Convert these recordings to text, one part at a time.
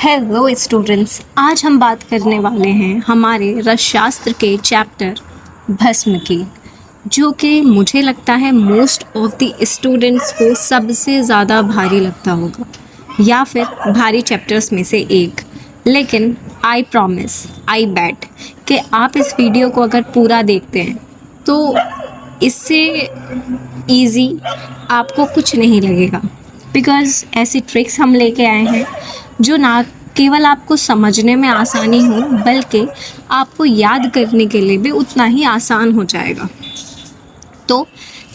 Hello students, आज हम बात करने वाले हैं हमारे रसशास्त्र के चैप्टर भस्म की, जो कि मुझे लगता है मोस्ट ऑफ द स्टूडेंट्स को सबसे ज़्यादा भारी लगता होगा या फिर भारी चैप्टर्स में से एक। लेकिन आई प्रॉमिस, आई बैट कि आप इस वीडियो को अगर पूरा देखते हैं तो इससे इजी आपको कुछ नहीं लगेगा, बिकॉज़ ऐसी ट्रिक्स हम लेके आए हैं जो ना केवल आपको समझने में आसानी हो बल्कि आपको याद करने के लिए भी उतना ही आसान हो जाएगा। तो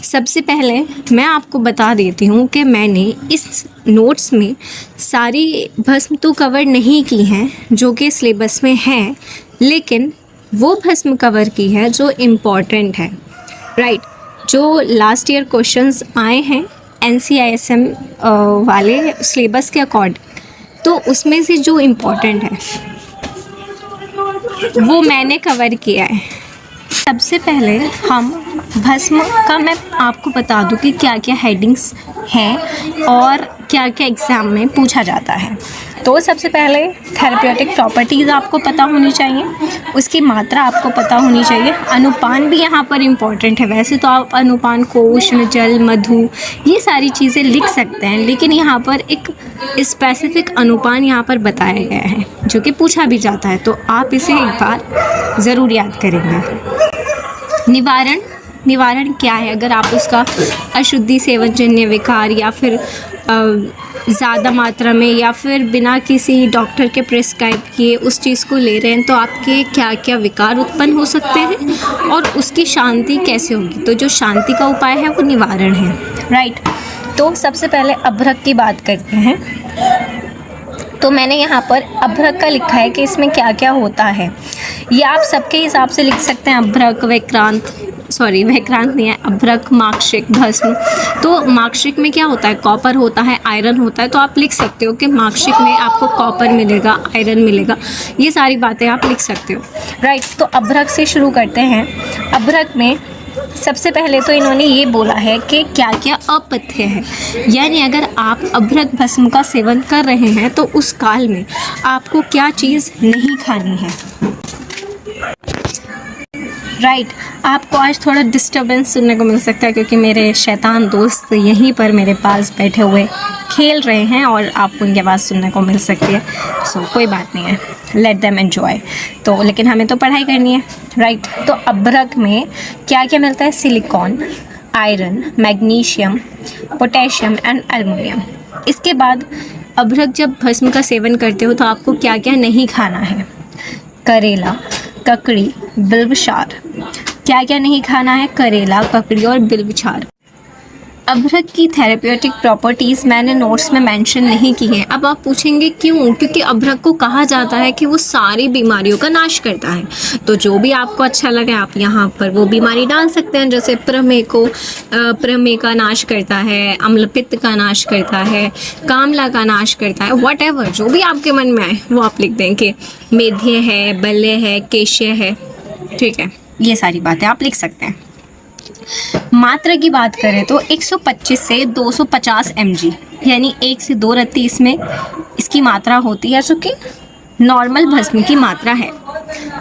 सबसे पहले मैं आपको बता देती हूँ कि मैंने इस नोट्स में सारी भस्म तो कवर नहीं की हैं जो कि सिलेबस में हैं, लेकिन वो भस्म कवर की है जो इम्पॉर्टेंट है, राइट। जो लास्ट ईयर क्वेश्चंस आए हैं NCISM वाले सिलेबस के अकॉर्डिंग, तो उसमें से जो इम्पोर्टेंट है वो मैंने कवर किया है। सबसे पहले हम भस्म का मैं आपको बता दूं कि क्या क्या हेडिंग्स हैं और क्या क्या एग्ज़ाम में पूछा जाता है। तो सबसे पहले थेरेप्यूटिक प्रॉपर्टीज़ आपको पता होनी चाहिए, उसकी मात्रा आपको पता होनी चाहिए। अनुपान भी यहाँ पर इम्पॉर्टेंट है। वैसे तो आप अनुपान को उष्ण, जल, मधु ये सारी चीज़ें लिख सकते हैं, लेकिन यहाँ पर एक स्पेसिफिक अनुपान यहाँ पर बताया गया है जो कि पूछा भी जाता है, तो आप इसे एक बार ज़रूर याद करेंगे। निवारण क्या है? अगर आप उसका अशुद्धि, सेवनजन्य विकार या फिर ज़्यादा मात्रा में या फिर बिना किसी डॉक्टर के प्रिस्क्राइब किए उस चीज़ को ले रहे हैं तो आपके क्या क्या विकार उत्पन्न हो सकते हैं और उसकी शांति कैसे होगी। तो जो शांति का उपाय है वो निवारण है, राइट। तो सबसे पहले अभ्रक की बात करते हैं। तो मैंने यहाँ पर अभ्रक का लिखा है कि इसमें क्या क्या होता है। ये आप सबके हिसाब से लिख सकते हैं। अभ्रक, विक्रांत नहीं है, अभ्रक, माक्षिक, भस्म। तो माक्षिक में क्या होता है? कॉपर होता है, आयरन होता है। तो आप लिख सकते हो कि माक्षिक में आपको कॉपर मिलेगा, आयरन मिलेगा। ये सारी बातें आप लिख सकते हो, राइट। तो अभ्रक से शुरू करते हैं। अभ्रक में सबसे पहले तो इन्होंने ये बोला है कि क्या क्या अपथ्य है, यानी अगर आप अभ्रक भस्म का सेवन कर रहे हैं तो उस काल में आपको क्या चीज़ नहीं खानी है, राइट। आपको आज थोड़ा डिस्टर्बेंस सुनने को मिल सकता है क्योंकि मेरे शैतान दोस्त यहीं पर मेरे पास बैठे हुए खेल रहे हैं और आपको उनकी आवाज़ सुनने को मिल सकती है। सो कोई बात नहीं है, लेट देम एन्जॉय। तो लेकिन हमें तो पढ़ाई करनी है, राइट। तो अभ्रक में क्या क्या मिलता है? Silicon, iron, magnesium, potassium and aluminium. इसके बाद अभ्रक जब भस्म का सेवन करते हो तो आपको क्या क्या नहीं खाना है? करेला, ककड़ी, बिल्वक्षार। क्या क्या नहीं खाना है? करेला, ककड़ी और बिल्वक्षार। अभ्रक की थेरेप्यूटिक प्रॉपर्टीज़ मैंने नोट्स में मेंशन नहीं की हैं। अब आप पूछेंगे क्यों? क्योंकि अभ्रक को कहा जाता है कि वो सारी बीमारियों का नाश करता है। तो जो भी आपको अच्छा लगे आप यहाँ पर वो बीमारी डाल सकते हैं। जैसे प्रमेह का नाश करता है, अम्लपित्त का नाश करता है, कामला का नाश करता है, व्हाटएवर जो भी आपके मन में आए वो आप लिख दें कि मेध्य है, बल्य है, केश्य है, ठीक है। ये सारी बातें आप लिख सकते हैं। मात्रा की बात करें तो 125 से 250 mg, यानी 1 से 2 रत्ती इसमें इसकी मात्रा होती है, जो कि नॉर्मल भस्म की मात्रा है।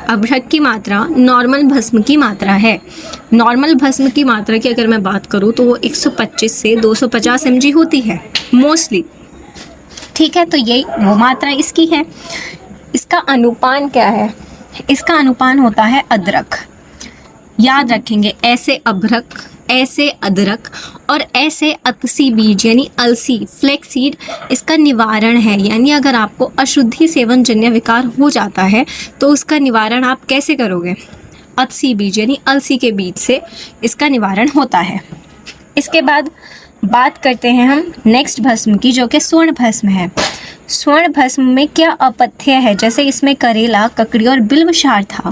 अभ्रक की मात्रा नॉर्मल भस्म की मात्रा है। नॉर्मल भस्म की मात्रा की अगर मैं बात करूँ तो वो 125 से 250 mg होती है मोस्टली, ठीक है। तो यही वो मात्रा इसकी है। इसका अनुपान क्या है? इसका अनुपान होता है अदरक। याद रखेंगे, ऐसे अभ्रक, ऐसे अदरक और ऐसे अतसी बीज यानी अलसी, फ्लैक्सीड इसका निवारण है। यानी अगर आपको अशुद्धि सेवनजन्य विकार हो जाता है तो उसका निवारण आप कैसे करोगे? अतसी बीज यानी अलसी के बीज से इसका निवारण होता है। इसके बाद बात करते हैं हम नेक्स्ट भस्म की, जो कि स्वर्ण भस्म है। स्वर्ण भस्म में क्या अपथ्य है? जैसे इसमें करेला, ककड़ी और बिल्वक्षार था,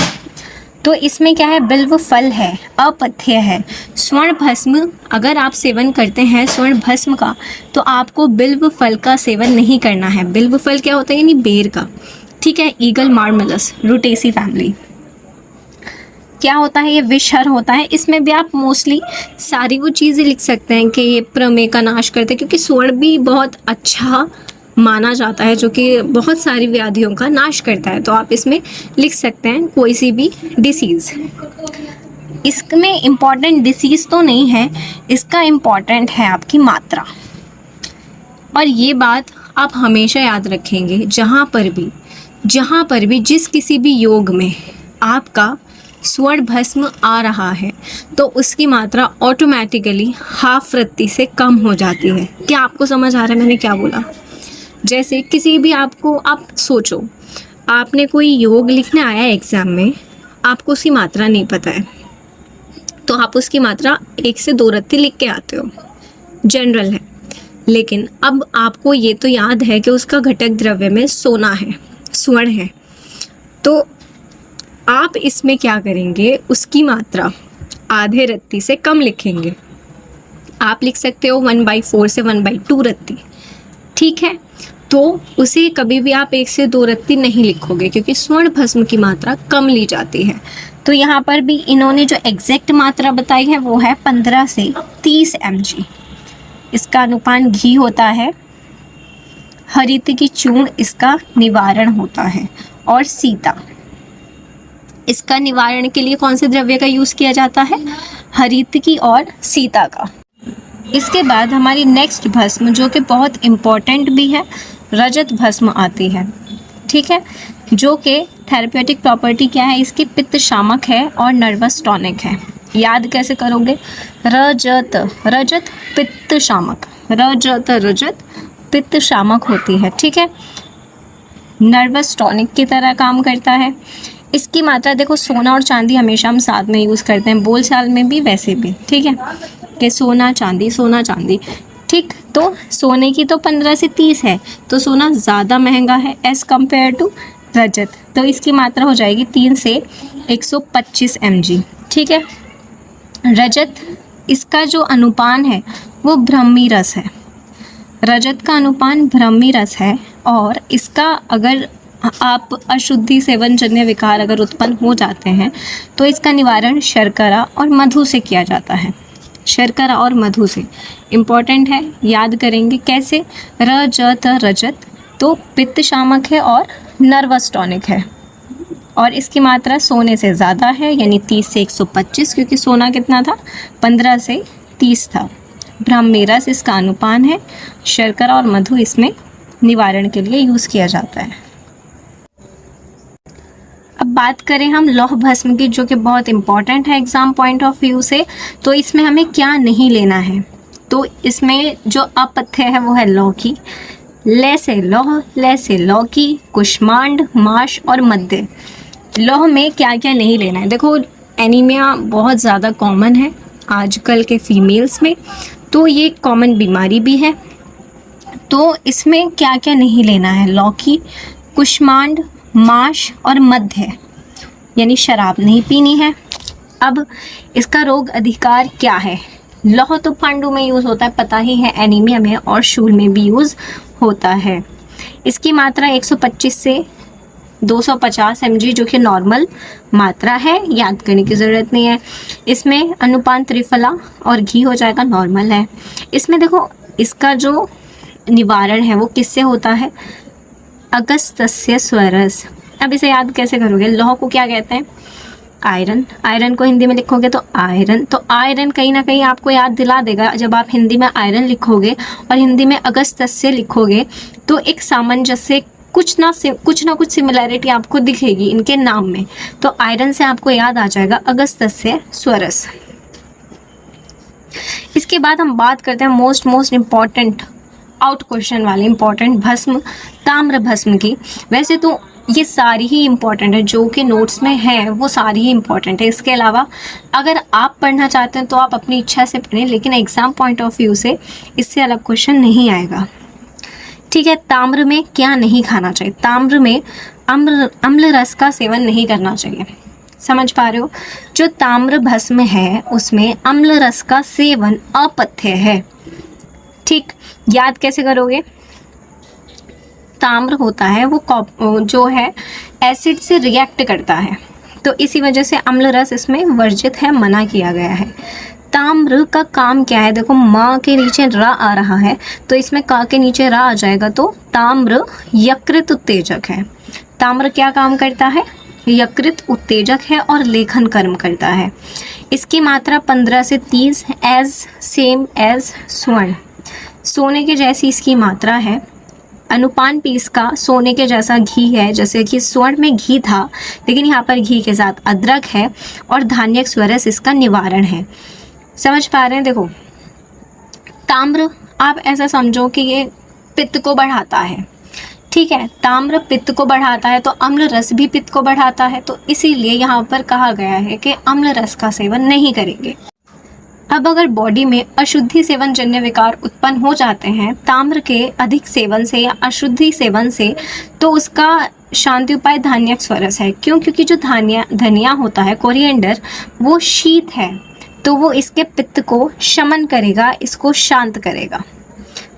तो इसमें क्या है? बिल्व फल है, अपथ्य है। स्वर्ण भस्म अगर आप सेवन करते हैं स्वर्ण भस्म का तो आपको बिल्व फल का सेवन नहीं करना है। बिल्व फल क्या होता है? यानी बेर का, ठीक है। Aegle marmelos, Rutaceae family. क्या होता है? ये विषहर होता है। इसमें भी आप मोस्टली सारी वो चीज़ें लिख सकते हैं कि ये प्रमेह का नाश करते हैं, क्योंकि स्वर्ण भी बहुत अच्छा माना जाता है, जो कि बहुत सारी व्याधियों का नाश करता है। तो आप इसमें लिख सकते हैं कोई सी भी डिसीज़। इसमें इम्पॉर्टेंट डिसीज़ तो नहीं है, इसका इम्पॉर्टेंट है आपकी मात्रा। और ये बात आप हमेशा याद रखेंगे, जहाँ पर भी जिस किसी भी योग में आपका स्वर्ण भस्म आ रहा है तो उसकी मात्रा ऑटोमेटिकली हाफ रत्ती से कम हो जाती है। क्या आपको समझ आ रहा है मैंने क्या बोला? जैसे किसी भी आपको, आप सोचो आपने कोई योग लिखने आया है एग्ज़ाम में, आपको उसकी मात्रा नहीं पता है, तो आप उसकी मात्रा 1 से 2 रत्ती लिख के आते हो, जनरल है। लेकिन अब आपको ये तो याद है कि उसका घटक द्रव्य में सोना है, स्वर्ण है, तो आप इसमें क्या करेंगे, उसकी मात्रा आधे रत्ती से कम लिखेंगे। आप लिख सकते हो 1/4 से 1/2 रत्ती, ठीक है। तो उसे कभी भी आप 1 से 2 रत्ती नहीं लिखोगे, क्योंकि स्वर्ण भस्म की मात्रा कम ली जाती है। तो यहाँ पर भी इन्होंने जो एग्जैक्ट मात्रा बताई है वो है 15 से 30 mg। इसका अनुपान घी होता है, हरित की चूर्ण इसका निवारण होता है, और सीता। इसका निवारण के लिए कौन से द्रव्य का यूज़ किया जाता है? हरित की और सीता का। इसके बाद हमारी नेक्स्ट भस्म, जो कि बहुत इम्पॉर्टेंट भी है, रजत भस्म आती है, ठीक है, जो कि थेरेप्यूटिक प्रॉपर्टी क्या है इसकी? पित्त शामक है और नर्वस टॉनिक है। याद कैसे करोगे? रजत पित्त शामक, रजत पित्त शामक होती है, ठीक है, नर्वस टॉनिक की तरह काम करता है। इसकी मात्रा देखो, सोना और चांदी हमेशा हम साथ में यूज़ करते हैं, बोलचाल में भी वैसे भी, ठीक है, कि सोना चांदी, ठीक। तो सोने की तो 15 से 30 है, तो सोना ज़्यादा महंगा है एज़ कम्पेयर टू रजत, तो इसकी मात्रा हो जाएगी 3 से 125 mg, ठीक है। रजत, इसका जो अनुपान है वो ब्रह्मी रस है, रजत का अनुपान ब्रह्मी रस है, और इसका अगर आप अशुद्धि सेवन जन्य विकार अगर उत्पन्न हो जाते हैं तो इसका निवारण शर्करा और मधु से किया जाता है, शर्करा और मधु से। इम्पॉर्टेंट है, याद करेंगे कैसे? रजत तो पित्त शामक है और नर्वस टॉनिक है, और इसकी मात्रा सोने से ज़्यादा है, यानी 30 से 125, क्योंकि सोना कितना था? 15 से 30 था। ब्राह्मी रस इसका अनुपान है, शर्करा और मधु इसमें निवारण के लिए यूज़ किया जाता है। अब बात करें हम लौह भस्म की, जो कि बहुत इंपॉर्टेंट है एग्जाम पॉइंट ऑफ व्यू से। तो इसमें हमें क्या नहीं लेना है? तो इसमें जो अपथ्य है वो है लौकी, ले से लौकी, कुष्मांड, माश और मध्य। लौह में क्या क्या नहीं लेना है? देखो, एनीमिया बहुत ज़्यादा कॉमन है आजकल के फीमेल्स में, तो ये कॉमन बीमारी भी है। तो इसमें क्या क्या नहीं लेना है? लौकी, कुष्मांड, माश और मध्य, यानी शराब नहीं पीनी है। अब इसका रोग अधिकार क्या है? लौह तो पांडु में यूज़ होता है, पता ही है, एनीमिया में और शूल में भी यूज़ होता है। इसकी मात्रा 125 से 250 mg, जो कि नॉर्मल मात्रा है, याद करने की ज़रूरत नहीं है। इसमें अनुपान त्रिफला और घी हो जाएगा, नॉर्मल है। इसमें देखो, इसका जो निवारण है वो किससे होता है? अगस्त्य स्वरस। अब इसे याद कैसे करोगे? लौह को क्या कहते हैं? आयरन। आयरन को हिंदी में लिखोगे तो आयरन, तो आयरन कहीं ना कहीं आपको याद दिला देगा। जब आप हिंदी में आयरन लिखोगे और हिंदी में अगस्त्य लिखोगे तो एक सामंजस्य, कुछ ना कुछ सिमिलैरिटी आपको दिखेगी इनके नाम में। तो आयरन से आपको याद आ जाएगा अगस्त्य स्वरस। इसके बाद हम बात करते हैं मोस्ट इम्पॉर्टेंट आउट क्वेश्चन वाले इम्पॉर्टेंट भस्म, ताम्र भस्म की। वैसे तो ये सारी ही इम्पॉर्टेंट है, जो कि नोट्स में है वो सारी ही इम्पॉर्टेंट है। इसके अलावा अगर आप पढ़ना चाहते हैं तो आप अपनी इच्छा से पढ़ें, लेकिन एग्जाम पॉइंट ऑफ व्यू से इससे अलग क्वेश्चन नहीं आएगा, ठीक है। ताम्र में क्या नहीं खाना चाहिए? ताम्र में अम्ल रस का सेवन नहीं करना चाहिए। समझ पा रहे हो? जो ताम्र भस्म है उसमें अम्ल रस का सेवन अपथ्य है, ठीक। याद कैसे करोगे? ताम्र होता है वो जो है एसिड से रिएक्ट करता है, तो इसी वजह से अम्ल रस इसमें वर्जित है, मना किया गया है। ताम्र का काम क्या है? देखो माँ के नीचे रा आ रहा है तो इसमें का के नीचे रा आ जाएगा, तो ताम्र यकृत उत्तेजक है। ताम्र क्या काम करता है? यकृत उत्तेजक है और लेखन कर्म करता है। इसकी मात्रा 15 से 30 एज सेम एज स्वर्ण, सोने के जैसी इसकी मात्रा है। अनुपान भी इसका सोने के जैसा घी है, जैसे कि स्वर्ण में घी था लेकिन यहाँ पर घी के साथ अदरक है, और धान्यक स्वरस इसका निवारण है। समझ पा रहे हैं? देखो ताम्र आप ऐसा समझो कि ये पित्त को बढ़ाता है, ठीक है। ताम्र पित्त को बढ़ाता है तो अम्ल रस भी पित्त को बढ़ाता है, तो इसीलिए यहाँ पर कहा गया है कि अम्ल रस का सेवन नहीं करेंगे। अब अगर बॉडी में अशुद्धि सेवन जन्य विकार उत्पन्न हो जाते हैं ताम्र के अधिक सेवन से या अशुद्धि सेवन से, तो उसका शांति उपाय धान्यक स्वरस है। क्यों? क्योंकि जो धनिया होता है, कोरिएंडर, वो शीत है तो वो इसके पित्त को शमन करेगा, इसको शांत करेगा।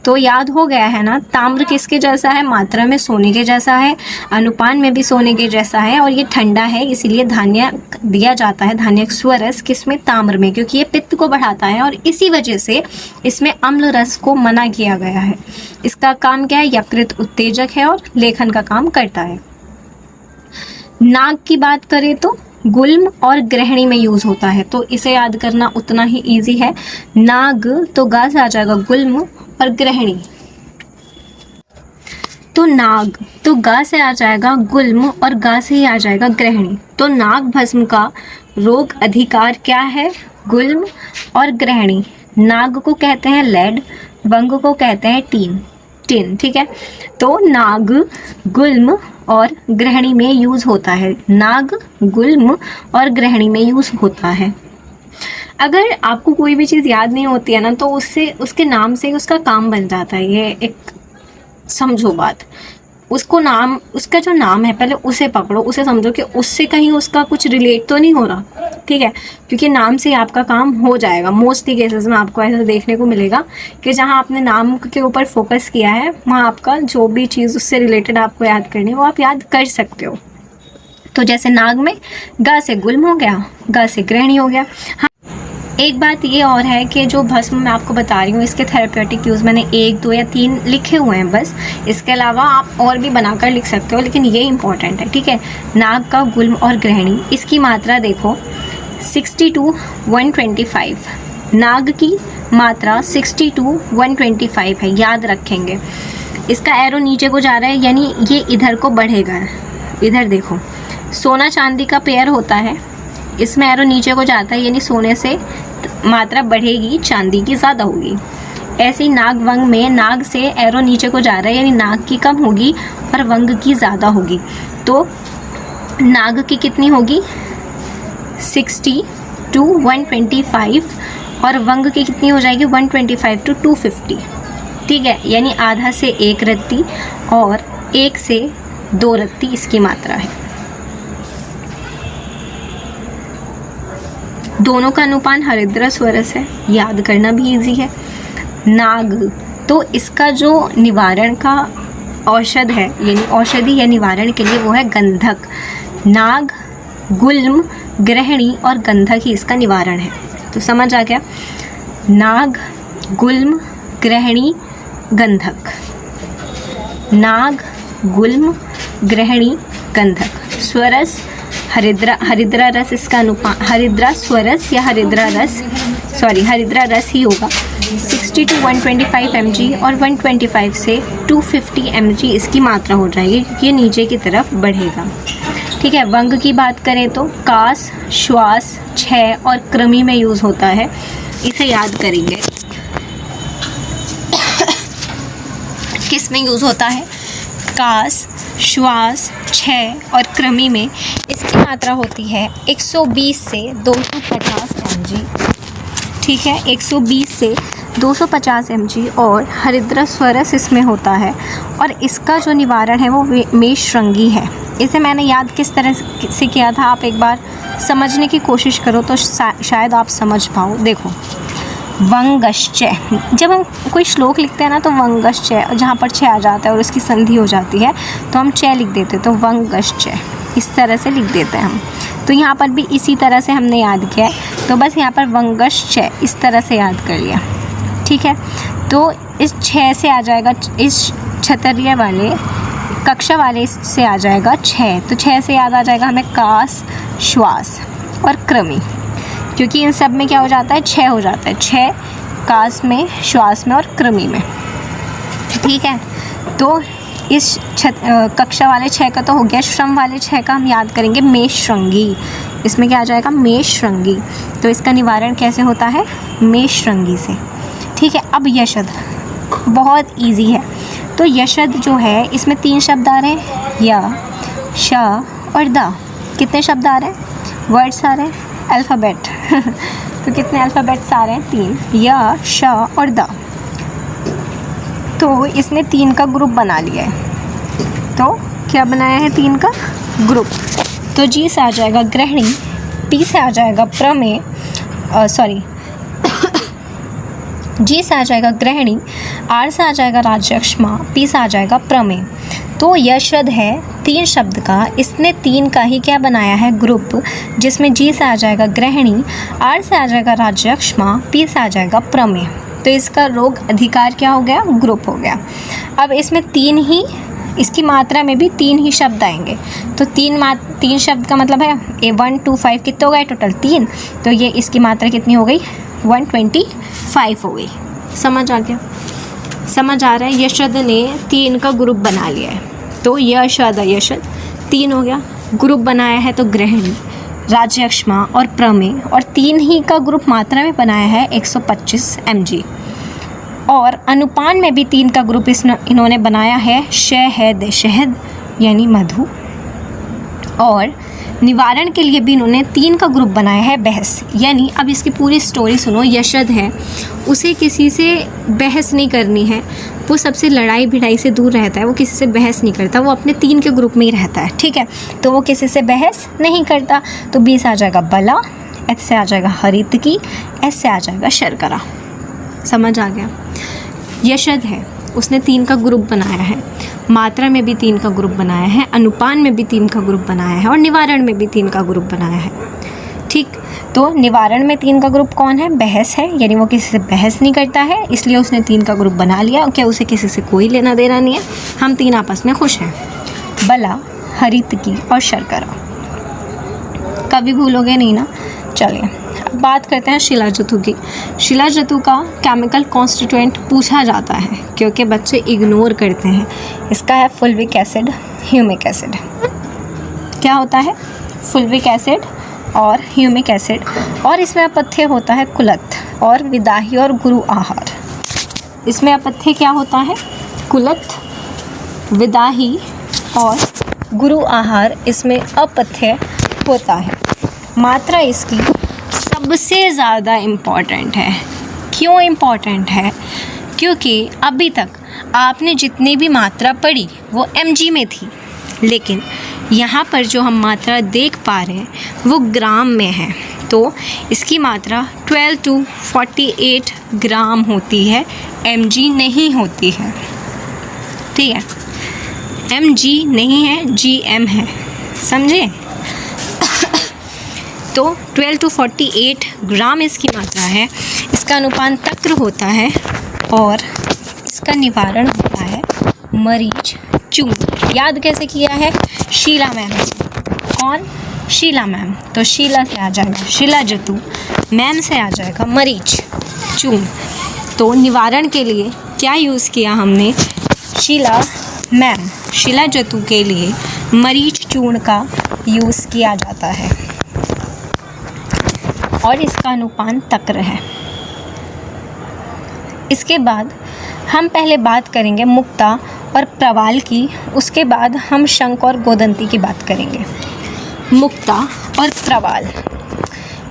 तो याद हो गया है ना, ताम्र किसके जैसा है? मात्रा में सोने के जैसा है, अनुपान में भी सोने के जैसा है, और ये ठंडा है, इसीलिए धान्य दिया जाता है धान्यक स्वरस किसमें? ताम्र में, क्योंकि ये पित्त को बढ़ाता है और इसी वजह से इसमें अम्ल रस को मना किया गया है। इसका काम क्या है? यकृत उत्तेजक है और लेखन का काम करता है। नाग की बात करें तो गुल्म और ग्रहणी में यूज होता है, तो इसे याद करना उतना ही इजी है। नाग तो गा से आ जाएगा गुल्म, और ग्रहणी तो नाग तो गा से आ जाएगा गुल्म, और गा से ही आ जाएगा ग्रहणी। तो नाग भस्म का रोग अधिकार क्या है? गुल्म और ग्रहणी। नाग को कहते हैं लेड, वंग को कहते हैं टिन, ठीक है। तो नाग, गुल्म और ग्रहणी में यूज होता है। नाग, गुल्म और ग्रहणी में यूज होता है। अगर आपको कोई भी चीज़ याद नहीं होती है ना, तो उससे उसके नाम से उसका काम बन जाता है। ये एक समझो बात, उसको नाम, उसका जो नाम है पहले उसे पकड़ो, उसे समझो कि उससे कहीं उसका कुछ रिलेट तो नहीं हो रहा, ठीक है। क्योंकि नाम से आपका काम हो जाएगा। मोस्टली केसेस में आपको ऐसा देखने को मिलेगा कि जहाँ आपने नाम के ऊपर फोकस किया है वहाँ आपका जो भी चीज़ उससे रिलेटेड आपको याद करनी है वो आप याद कर सकते हो। तो जैसे नाग में गा से गुल्म हो गया, गा से ग्रहणी हो गया। हाँ, एक बात ये और है कि जो भस्म मैं आपको बता रही हूँ इसके थेरेप्यूटिक यूज़ मैंने 1, 2 या 3 लिखे हुए हैं बस। इसके अलावा आप और भी बनाकर लिख सकते हो, लेकिन ये इंपॉर्टेंट है, ठीक है। नाग का गुल्म और ग्रहणी, इसकी मात्रा देखो 60 to 125। नाग की मात्रा 60 to 125 है, याद रखेंगे। इसका एरो नीचे को जा रहा है यानी ये इधर को बढ़ेगा। इधर देखो, सोना चांदी का पेयर होता है, इसमें एरो नीचे को जाता है यानी सोने से मात्रा बढ़ेगी, चांदी की ज़्यादा होगी। ऐसे ही नाग वंग में नाग से एरो नीचे को जा रहा है यानी नाग की कम होगी और वंग की ज़्यादा होगी। तो नाग की कितनी होगी? 60 to 125, और वंग की कितनी हो जाएगी? 125 to 250, ठीक है। यानी आधा से 1 रत्ती और 1 से 2 रत्ती इसकी मात्रा है। दोनों का अनुपान हरिद्रा स्वरस है, याद करना भी इजी है। नाग तो इसका जो निवारण का औषध है यानी औषधि या निवारण के लिए वो है गंधक। नाग, गुल्म, ग्रहणी और गंधक ही इसका निवारण है। तो समझ आ गया? नाग, गुल्म, ग्रहणी, गंधक। नाग, गुल्म, ग्रहणी, गंधक। स्वरस हरिद्रा रस इसका अनुपान, हरिद्रा स्वरस या हरिद्रा रस ही होगा। 60 to 125 mg और 125 से 250 mg इसकी मात्रा हो जाएगी क्योंकि ये नीचे की तरफ बढ़ेगा, ठीक है। वंग की बात करें तो कास, श्वास, क्षय और कृमि में यूज़ होता है, इसे याद करेंगे। किस में यूज़ होता है? कास, श्वास, क्षय और कृमि में इसकी मात्रा होती है 120 से 250 mg, ठीक है। 120 से 250 mg और हरिद्रा स्वरस इसमें होता है और इसका जो निवारण है वो मेषरंगी है। इसे मैंने याद किस तरह से किया था, आप एक बार समझने की कोशिश करो तो शायद आप समझ पाओ। देखो, वंगश्चय, जब हम कोई श्लोक लिखते हैं ना तो वंगश्चय, जहाँ पर छः आ जाता है और उसकी संधि हो जाती है तो हम चय लिख देते हैं, तो वंगश्चय, इस तरह से लिख देते हैं हम। तो यहाँ पर भी इसी तरह से हमने याद किया है, तो बस यहाँ पर वंगश्च इस तरह से याद कर लिया, ठीक है। तो इस 6 से आ जाएगा, इस क्षत्रिय वाले कक्षा वाले से आ जाएगा 6, तो 6 से याद आ जाएगा हमें कास, श्वास और कृमि, क्योंकि इन सब में क्या हो जाता है, 6 हो जाता है, 6 कास में, श्वास में और कृमि में, ठीक है। तो इस कक्षा वाले 6 का तो हो गया। श्रम वाले 6 का हम याद करेंगे मेषश्रृंगी, इसमें क्या आ जाएगा, मेषश्रृंगी। तो इसका निवारण कैसे होता है, मेषश्रृंगी से, ठीक है। अब यशद बहुत इजी है। तो यशद जो है इसमें 3 शब्द आ रहे हैं, य, श और द। कितने शब्द आ रहे हैं, वर्ड्स आ रहे हैं, अल्फ़ाबेट तो कितने अल्फ़ाबेट्स आ रहे हैं, 3, य, श और द। तो इसने 3 का ग्रुप बना लिया है। तो क्या बनाया है, 3 का ग्रुप। तो जी से आ जाएगा ग्रहणी, पी से आ जाएगा प्रमेय, जी से आ जाएगा ग्रहणी, आर से आ जाएगा राजयक्ष्मा, पी से आ जाएगा प्रमेय। तो यशद है 3 शब्द का, इसने 3 का ही क्या बनाया है, ग्रुप, जिसमें जी से आ जाएगा ग्रहणी, आर से आ जाएगा राजयक्ष्मा, पी से आ जाएगा प्रमेय। तो इसका रोग अधिकार क्या हो गया, ग्रुप हो गया। अब इसमें 3 ही, इसकी मात्रा में भी 3 ही शब्द आएंगे। तो 3 शब्द का मतलब है 1, 2, 5 कितने हो गए टोटल, 3। तो ये इसकी मात्रा कितनी हो गई, 125 हो गई। समझ आ गया, समझ आ रहा है। यशद ने 3 का ग्रुप बना लिया है। तो यशद 3 हो गया, ग्रुप बनाया है तो ग्रहणी, राजयक्ष्मा और प्रमेय, और 3 ही का ग्रुप मात्रा में बनाया है 125 mg। और अनुपान में भी 3 का ग्रुप इन्होंने बनाया है, शहद, शहद यानी मधु। और निवारण के लिए भी इन्होंने 3 का ग्रुप बनाया है, बहस यानी। अब इसकी पूरी स्टोरी सुनो। यशद है, उसे किसी से बहस नहीं करनी है, वो सबसे लड़ाई भिड़ाई से दूर रहता है, वो किसी से बहस नहीं करता, वो अपने 3 के ग्रुप में ही रहता है, ठीक है। तो वो किसी से बहस नहीं करता। तो बी से आ जाएगा बला, एच से आ जाएगा हरितकी, एस से आ जाएगा शर्करा। समझ आ गया। यशद है, उसने 3 का ग्रुप बनाया है, मात्रा में भी 3 का ग्रुप बनाया है, अनुपान में भी 3 का ग्रुप बनाया है, और निवारण में भी 3 का ग्रुप बनाया है, ठीक। तो निवारण में 3 का ग्रुप कौन है, बहस है, यानी वो किसी से बहस नहीं करता है, इसलिए उसने 3 का ग्रुप बना लिया। क्या उसे किसी से कोई लेना देना नहीं है, हम 3 आपस में खुश हैं। बला, हरितकी और शर्करा, कभी भूलोगे नहीं ना। चलिए अब बात करते हैं शिलाजतु की। शिलाजतु का केमिकल कॉन्स्टिट्यूएंट पूछा जाता है, क्योंकि बच्चे इग्नोर करते हैं। इसका है फुल्विक एसिड, ह्यूमिक एसिड। क्या होता है, फुल्विक एसिड और ह्यूमिक एसिड, और इसमें अपथ्य होता है कुलथ और विदाही और गुरु आहार। इसमें अपथ्य क्या होता है, कुलथ, विदाही और गुरु आहार, इसमें अपथ्य होता है। मात्रा इसकी सबसे ज़्यादा इम्पॉर्टेंट है। क्यों इम्पॉर्टेंट है, क्योंकि अभी तक आपने जितनी भी मात्रा पढ़ी वो mg में थी, लेकिन यहाँ पर जो हम मात्रा देख पा रहे हैं वो ग्राम में है। तो इसकी मात्रा 12 to 48 ग्राम होती है, mg नहीं होती है, ठीक है। mg नहीं है, gm है, समझे। तो 12 to 48 ग्राम इसकी मात्रा है। इसका अनुपान तक्र होता है और इसका निवारण होता है मरीच चूर्ण। याद कैसे किया है, शीला मैम। कौन, शीला मैम। तो शीला से आ जाएगा शिलाजतु, मैम से आ जाएगा मरीच चूर्ण। तो निवारण के लिए क्या यूज़ किया हमने, शीला मैम। शिलाजतु के लिए मरीच चूर्ण का यूज़ किया जाता है और इसका अनुपान तक्र है। इसके बाद हम पहले बात करेंगे मुक्ता और प्रवाल की, उसके बाद हम शंख और गोदंती की बात करेंगे। मुक्ता और प्रवाल,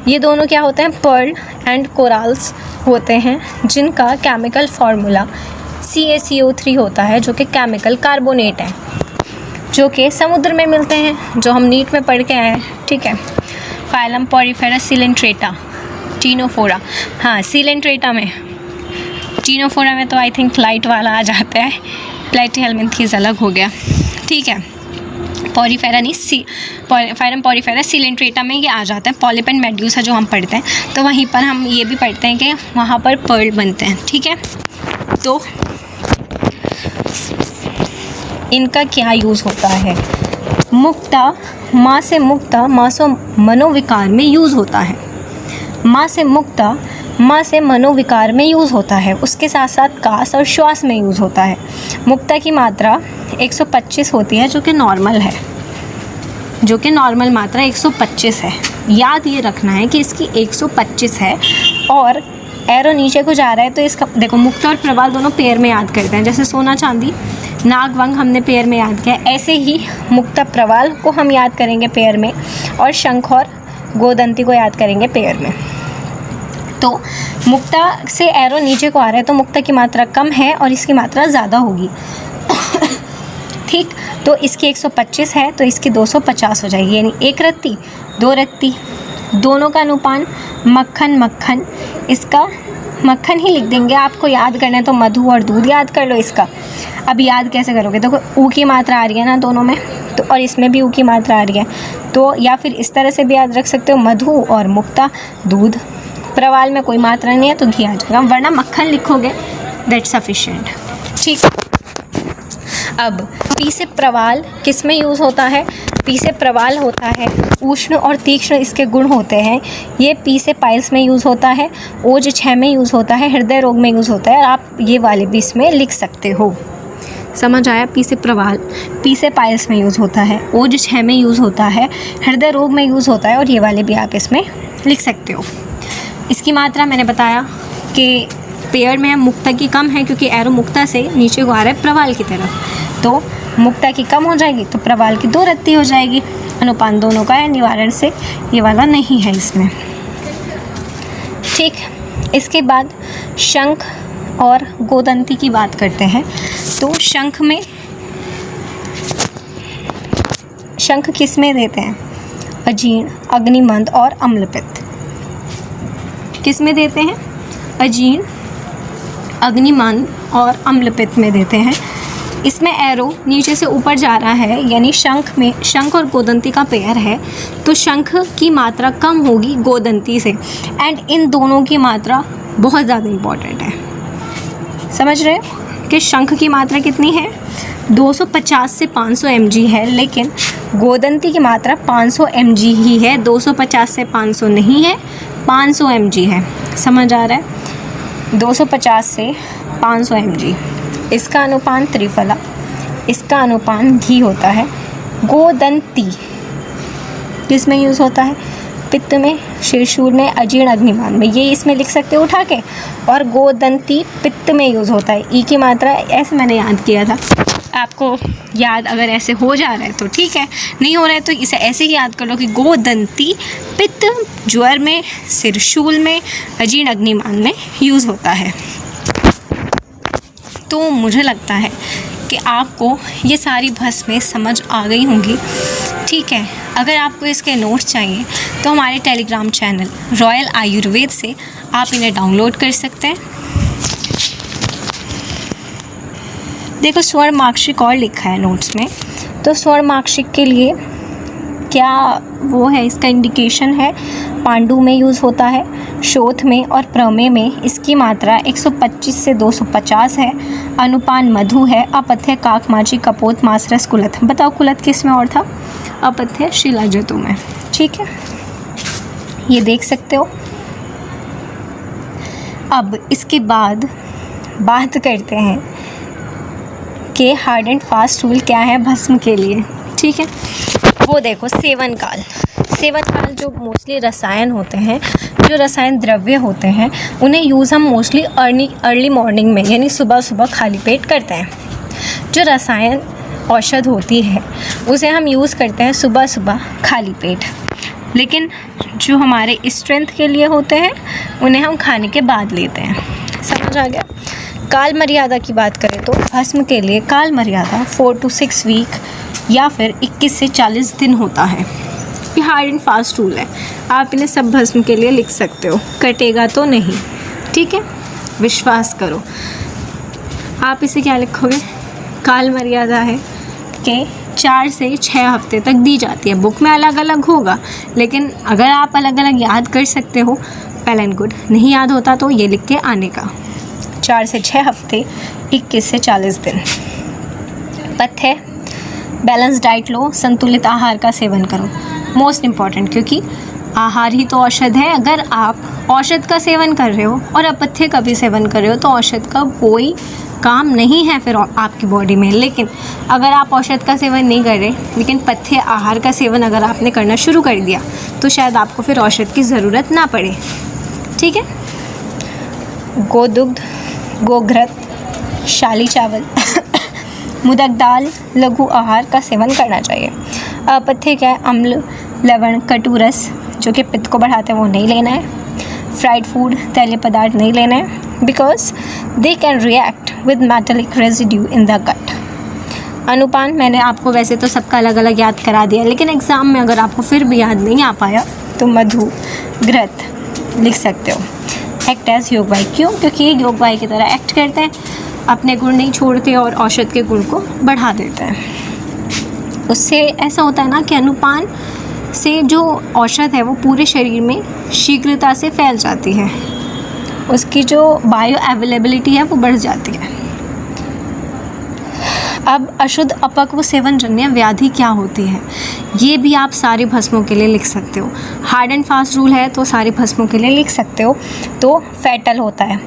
ये दोनों क्या होते हैं, पर्ल एंड कोरल्स होते हैं, जिनका केमिकल फार्मूला CaCO3 होता है, जो कि केमिकल कार्बोनेट है, जो कि समुद्र में मिलते हैं, जो हम नीट में पढ़ के आए हैं, ठीक है। Phylum Porifera Coelenterata, Ctenophora. हाँ, सिलेंट्रेटा में, टीनोफोरा में तो आई थिंक लाइट वाला आ जाता है, प्लेटिहेल्मिन्थेस अलग हो गया, ठीक है। पॉरीफेरा नहीं, फायरम पॉरीफेरा सिलेंट्रेटा में ये आ जाता है। पॉलिप एंड मेड्यूसा जो हम पढ़ते हैं, तो वहीं पर हम ये भी पढ़ते हैं कि वहाँ पर पर्ल बनते हैं। ठीक है, तो इनका क्या यूज़ होता है? मुक्ता, माँ से मुक्ता मासो मनोविकार में यूज़ होता है। माँ से मुक्ता माँ से मनोविकार में यूज़ होता है। उसके साथ साथ कास और श्वास में यूज़ होता है। मुक्ता की मात्रा 125 होती है, जो कि नॉर्मल है, जो कि नॉर्मल मात्रा 125 है। याद ये रखना है कि इसकी 125 है और एरो नीचे को जा रहा है, तो इसका देखो मुक्ता और प्रवाल दोनों पेयर में याद करते हैं। जैसे सोना चांदी नाग वंग हमने पेयर में याद किया, ऐसे ही मुक्ता प्रवाल को हम याद करेंगे पेयर में, और शंख और गोदंती को याद करेंगे पेयर में। तो मुक्ता से एरो नीचे को आ रहा है, तो मुक्ता की मात्रा कम है और इसकी मात्रा ज़्यादा होगी। ठीक, तो इसकी 125 है तो इसकी 250 हो जाएगी, यानी 1 रत्ती 2 रत्ती। दोनों का अनुपान मक्खन मक्खन, इसका मक्खन ही लिख देंगे। आपको याद करना है तो मधु और दूध याद कर लो इसका। अब याद कैसे करोगे? देखो ऊ की मात्रा आ रही है ना दोनों में, तो और इसमें भी ऊ की मात्रा आ रही है, तो या फिर इस तरह से भी याद रख सकते हो, मधु और मुक्ता दूध। प्रवाल में कोई मात्रा नहीं है तो घी आ जाएगा, वरना मक्खन लिखोगे, दैट सफिशिएंट। ठीक, अब पी से प्रवाल किस में यूज़ होता है? पी से प्रवाल होता है, उष्ण और तीक्ष्ण इसके गुण होते हैं। ये पी से पाइल्स में यूज़ होता है, ओज 6 में यूज़ होता है, हृदय रोग में यूज़ होता है, और आप ये वाले भी इसमें लिख सकते हो। समझ आया? पी से प्रवाल पी से पाइल्स में यूज़ होता है, ओज 6 में यूज़ होता है, हृदय रोग में यूज़ होता है, और ये वाले भी आप इसमें लिख सकते हो। इसकी मात्रा मैंने बताया कि पेयर में मुक्ता की कम है, क्योंकि एरो मुक्ता से नीचे को आ रहा है प्रवाल की तरफ, तो मुक्ता की कम हो जाएगी तो प्रवाल की 2 रत्ती हो जाएगी। अनुपान दोनों का है, निवारण से ये वाला नहीं है इसमें। ठीक, इसके बाद शंख और गोदंती की बात करते हैं। तो शंख किस में देते हैं? अजीर्ण, अग्निमंद और अम्लपित्त। किस में देते हैं? अजीर्ण, अग्निमंद और अम्लपित्त में देते हैं। इसमें एरो नीचे से ऊपर जा रहा है, यानी शंख और गोदंती का पेयर है, तो शंख की मात्रा कम होगी गोदंती से, एंड इन दोनों की मात्रा बहुत ज़्यादा इम्पॉर्टेंट है। समझ रहे हो कि शंख की मात्रा कितनी है? 250 से 500 mg है, लेकिन गोदंती की मात्रा 500 mg ही है, 250 से 500 नहीं है, 500 mg है। समझ आ रहा है? 250 से 500 mg। इसका अनुपान त्रिफला, इसका अनुपान घी होता है। गोदंती किस में यूज़ होता है? पित्त में, शीर्षूल में, अजीर्ण, अग्निमान में, ये इसमें लिख सकते हो उठा के। और गोदंती पित्त में यूज़ होता है। ई की मात्रा ऐसे मैंने याद किया था, आपको याद अगर ऐसे हो जा रहा है तो ठीक है, नहीं हो रहा है तो इसे ऐसे ही याद कर लो कि गोदंती पित्त ज्वर में, शीर्षूल में, अजीर्ण, अग्निमान में यूज़ होता है। तो मुझे लगता है कि आपको ये सारी भस्में समझ आ गई होंगी। ठीक है, अगर आपको इसके नोट्स चाहिए तो हमारे टेलीग्राम चैनल रॉयल आयुर्वेद से आप इन्हें डाउनलोड कर सकते हैं। देखो स्वर्ण मार्कशीट और लिखा है नोट्स में, तो स्वर्ण मार्कशीट के लिए क्या वो है, इसका इंडिकेशन है पांडु में यूज़ होता है, शोथ में और प्रमेय में इसकी मात्रा 125 से 250 है। अनुपान मधु है। अपथ्य काक माची कपोत मासरस कुलत। बताओ कुलत किस में और था? अपथ्य शिलाजतु में। ठीक है, ये देख सकते हो। अब इसके बाद बात करते हैं कि हार्ड एंड फास्ट रूल क्या है भस्म के लिए। ठीक है, वो देखो सेवन काल जो मोस्टली रसायन होते हैं, जो रसायन द्रव्य होते हैं, उन्हें यूज़ हम मोस्टली अर्ली मॉर्निंग में, यानी सुबह सुबह खाली पेट करते हैं। जो रसायन औषध होती है उसे हम यूज़ करते हैं सुबह सुबह खाली पेट, लेकिन जो हमारे स्ट्रेंथ के लिए होते हैं उन्हें हम खाने के बाद लेते हैं। समझ आ गया? काल मर्यादा की बात करें तो भस्म के लिए काल मर्यादा 4 to 6 वीक या फिर 21 से 40 दिन होता है। ये हार्ड एंड फास्ट रूल है, आप इन्हें सब भस्म के लिए लिख सकते हो, कटेगा तो नहीं। ठीक है, विश्वास करो। आप इसे क्या लिखोगे? काल मर्यादा है कि 4 से 6 हफ्ते तक दी जाती है। बुक में अलग अलग होगा, लेकिन अगर आप अलग अलग याद कर सकते हो वेल एंड गुड, नहीं याद होता तो ये लिख के आने का। 4 से 6 हफ्ते, 21 से 40 दिन। पथ्य, बैलेंस डाइट लो, संतुलित आहार का सेवन करो, मोस्ट इम्पॉर्टेंट, क्योंकि आहार ही तो औषध है। अगर आप औषध का सेवन कर रहे हो और अपथ्य का भी सेवन कर रहे हो तो औषध का कोई काम नहीं है फिर आपकी बॉडी में। लेकिन अगर आप औषध का सेवन नहीं कर रहे, लेकिन पथ्य आहार का सेवन अगर आपने करना शुरू कर दिया तो शायद आपको फिर औषध की ज़रूरत ना पड़े। ठीक है। गोदुग्ध, गोघृत, शाली चावल, मुदक दाल, लघु आहार का सेवन करना चाहिए। अपथ्य क्या है? अम्ल, लवण, कटु रस जो कि पित्त को बढ़ाते हैं वो नहीं लेना है। फ्राइड फूड, तैलीय पदार्थ नहीं लेना है, because they can react with metallic residue in the gut. अनुपान मैंने आपको वैसे तो सबका अलग अलग याद करा दिया, लेकिन एग्ज़ाम में अगर आपको फिर भी याद नहीं आ पाया तो मधु, घृत लिख सकते हो। एक्ट एज योगवाई, क्यों? क्योंकि ये योगवाई की तरह एक्ट करते हैं, अपने गुण नहीं छोड़ते और औषध के गुण को बढ़ा देते हैं। उससे ऐसा होता है ना कि अनुपान से जो औषध है वो पूरे शरीर में शीघ्रता से फैल जाती है, उसकी जो बायो अवेलेबिलिटी है वो बढ़ जाती है। अब अशुद्ध अपक्व सेवनजन्य व्याधि क्या होती है, ये भी आप सारे भस्मों के लिए लिख सकते हो। हार्ड एंड फास्ट रूल है तो सारे भस्मों के लिए लिख सकते हो। तो फैटल होता है,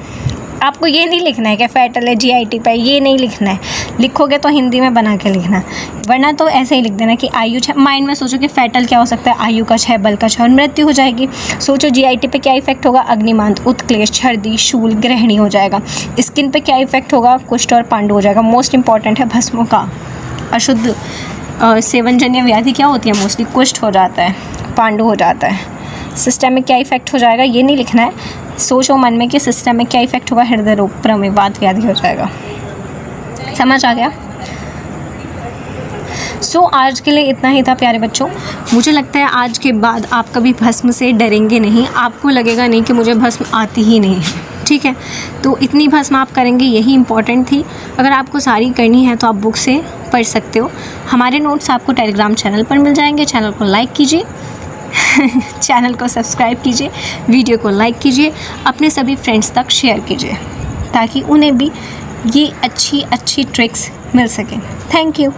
आपको ये नहीं लिखना है कि फैटल है GIT पे, ये नहीं लिखना है। लिखोगे तो हिंदी में बना के लिखना, वरना तो ऐसे ही लिख देना कि आयु 6। माइंड में सोचो कि फैटल क्या हो सकता है, आयु का 6, बल का 6 और मृत्यु हो जाएगी। सोचो GIT पे क्या इफेक्ट होगा, अग्निमांत, उत्क्लेश, छर्दी, शूल, ग्रहणी हो जाएगा। स्किन पे क्या इफेक्ट होगा, कुष्ठ और पांडु हो जाएगा। मोस्ट इंपॉर्टेंट है भस्मों का। अशुद्ध सेवनजन्य व्याधि क्या होती है, मोस्टली कुष्ठ हो जाता है, पांडु हो जाता है। सिस्टम में क्या इफेक्ट हो जाएगा ये नहीं लिखना है, सोचो मन में कि सिस्टम में क्या इफेक्ट होगा, हृदय रोग, प्रमेय, वात व्याधि हो जाएगा। समझ आ गया? सो आज के लिए इतना ही था प्यारे बच्चों। मुझे लगता है आज के बाद आप कभी भस्म से डरेंगे नहीं, आपको लगेगा नहीं कि मुझे भस्म आती ही नहीं है। ठीक है, तो इतनी भस्म आप करेंगे, यही इंपॉर्टेंट थी। अगर आपको सारी करनी है तो आप बुक से पढ़ सकते हो। हमारे नोट्स आपको टेलीग्राम चैनल पर मिल जाएंगे। चैनल को लाइक कीजिए चैनल को सब्सक्राइब कीजिए, वीडियो को लाइक कीजिए, अपने सभी फ्रेंड्स तक शेयर कीजिए ताकि उन्हें भी ये अच्छी ट्रिक्स मिल सकें। Thank you.